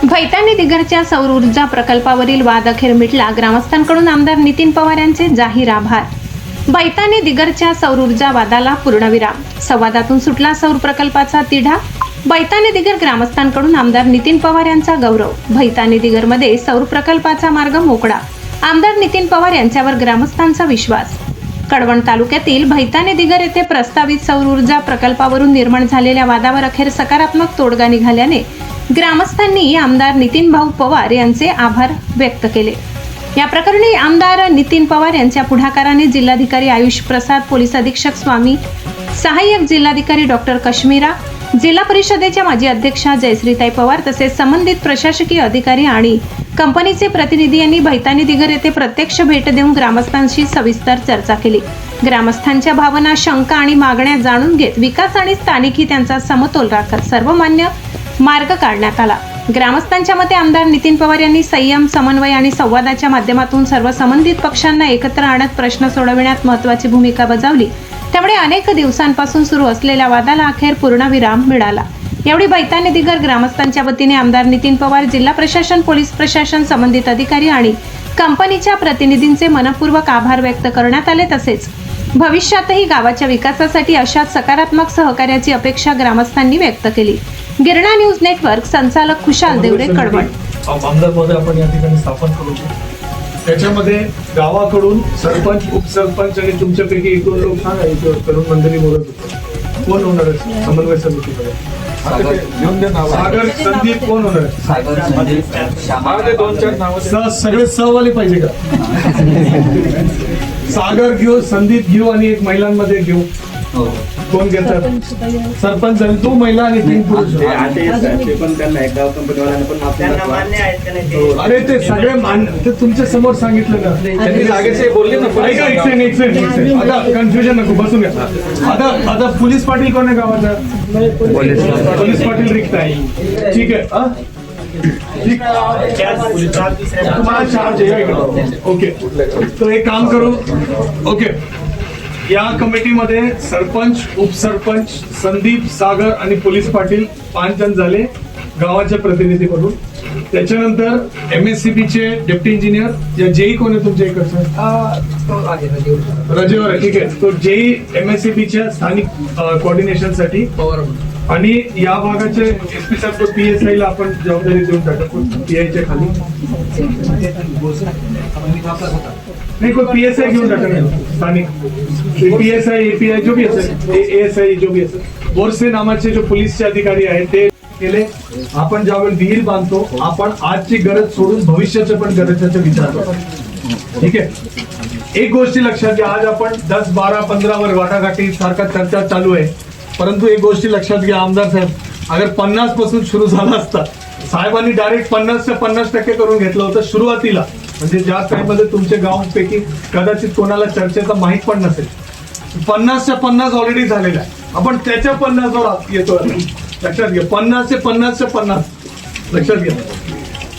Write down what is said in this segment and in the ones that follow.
भैतानी दिगरच्या सौर ऊर्जा प्रकल्पावरील वाद अखेर मिटला. ग्रामस्थांकडून आमदार नितीन पवार यांचे जाहीर आभार. भैतानी दिगरच्या सौर ऊर्जा वादाला पूर्णविराम. संवादातून सुटला सौर प्रकल्पाचा तिढा. भैतानी दिगर ग्रामस्थांकडून आमदार नितीन पवार यांचा गौरव. भैतानी दिगरमध्ये सौर प्रकल्पाचा मार्ग मोकळा. आमदार नितीन पवार यांच्यावर ग्रामस्थांचा विश्वास. कळवण तालुक्यातील भैतानी दिगर येथे प्रस्तावित सौर ऊर्जा प्रकल्पावरून निर्माण झालेल्या वादावर अखेर सकारात्मक तोडगा निघाल्याने ग्रामस्थांनी आमदार नितीन भाऊ पवार यांचे आभार व्यक्त केले. या प्रकरणी आमदार नितीन पवार यांच्या पुढाकाराने जिल्हाधिकारी आयुष प्रसाद, पोलीस अधीक्षक स्वामी, सहाय्यक जिल्हाधिकारी डॉक्टर कश्मीरा, जिल्हा परिषदेच्या माजी अध्यक्षा जयश्रीताई पवार तसेच संबंधित प्रशासकीय अधिकारी आणि कंपनीचे प्रतिनिधी यांनी भैतानी दिगर येथे प्रत्यक्ष भेट देऊन ग्रामस्थांशी सविस्तर चर्चा केली. ग्रामस्थांच्या भावना, शंका आणि मागण्या जाणून घेत विकास आणि स्थानिक हितांचा समतोल राखत सर्वमान्य मार्ग काढण्यात आला. ग्रामस्थांच्या मते आमदार नितीन पवार यांनी संयम, समन्वय आणि संवादाच्या माध्यमातून सर्व संबंधित पक्षांना एकत्र आणत प्रश्न सोडविण्यात महत्त्वाची भूमिका बजावली. त्यामुळे अनेक दिवसांपासून सुरू असलेल्या वादाला अखेर पूर्णविराम मिळाला. यावेळी भैतानी दिगर ग्रामस्थांच्या वतीने आमदार नितीन पवार, जिल्हा प्रशासन, पोलीस प्रशासन, संबंधित अधिकारी आणि कंपनीच्या प्रतिनिधींचे मनपूर्वक आभार व्यक्त करण्यात आले. तसेच भविष्यातही गावाच्या विकासासाठी अशाच सकारात्मक सहकार्याची अपेक्षा ग्रामस्थांनी व्यक्त केली. गिरणा न्यूज नेटवर्क संचालक खुशाल देवरे, कळवण. आमदार मध्ये आपण या ठिकाणी स्थापन करू. त्याच्यामध्ये गावाकडून सरपंच, उपसरपंच आणि तुमच्यापैकी एक दोन लोक सांगा. तरुण मंडळी बोलत होते. कोण होणार आहे समन्वय समितीमध्ये? सागर, संदीप कोण होणार आहे? दोन चार नाव सगळे सहवाले पाहिजे का? सागर घेऊ, संदीप घेऊ आणि एक महिलांमध्ये घेऊ. कोण घेतात? सरपंच आणि तू महिला आणि 3 पुरुष. अरे ते सगळे ते तुमच्या समोर सांगितलं ना, त्यांनी जागेचे बोलले ना. आता कन्फ्युजन नको, बसून घ्या. आता पोलीस पाटील कोण आहे गावाचा? पोलीस पाटील रिक्त आहे. ठीक आहे. तुम्हाला चार्ज आहे. ओके, तो एक काम करू. ओके, या कमिटीमध्ये सरपंच, उपसरपंच, संदीप, सागर आणि पोलीस पाटील 5 जण झाले गावाच्या प्रतिनिधी म्हणून. त्याच्यानंतर MSCB चे डेप्टी इंजिनियर या जेई कोण आहे तुमच्या इकडचं? रजेवर आहे. ठीक आहे, तो जेई MSCB च्या स्थानिक कोऑर्डिनेशन साठी. आणि या भागाचे SP साहेब तो PSI ला आपण जबाबदारी देऊन टाकतो. PI च्या खाली नहीं, कोई PSI घेऊन टाका स्थानिक. PSI, API जो भी असेल, ASI जो भी असेल. बोरसे नामाचे जो पोलीसचे अधिकारी आहेत ते केले. आपण ज्यावेळी विहीर बांधतो, आपण आजची गरज सोडून भविष्याच्या पण गरजेचा विचार करतो. ठीक आहे. एक गोष्टी लक्षात घ्या, आज आपण 10, 12, 15 वर वाटाघाटी सारखा चर्चा चालू आहे. परंतु एक गोष्टी लक्षात घ्या आमदार साहेब, अगर 50 पासून सुरू झाला असता, साहेबांनी डायरेक्ट 50 ते 50% करून घेतलं होतं सुरुवातीला. म्हणजे ज्या टाइममध्ये तुमच्या गावांपैकी कदाचित कोणाला चर्चेचा माहित पण नसेल. 50 ते 50 ऑलरेडी झालेला आहे. आपण त्याच्या 50 वर येतो. लक्षात घ्या, 50 ते 50 लक्षात घ्या.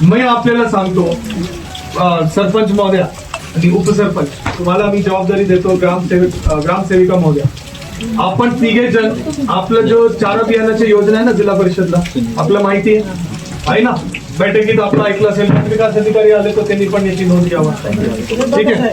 मी आपल्याला सांगतो, सरपंच महोदया आणि उपसरपंच तुम्हाला मी जबाबदारी देतो. ग्रामसेविका महोदया, आपण 3 जण आपलं जो 4 अभियानाची योजना आहे ना जिल्हा परिषदला, आपलं माहिती आहे ना. बैठकीत आपलं ऐकलं असेल, विकास अधिकारी आले तर त्यांनी पण याची नोंद घ्यावा. ठीक आहे.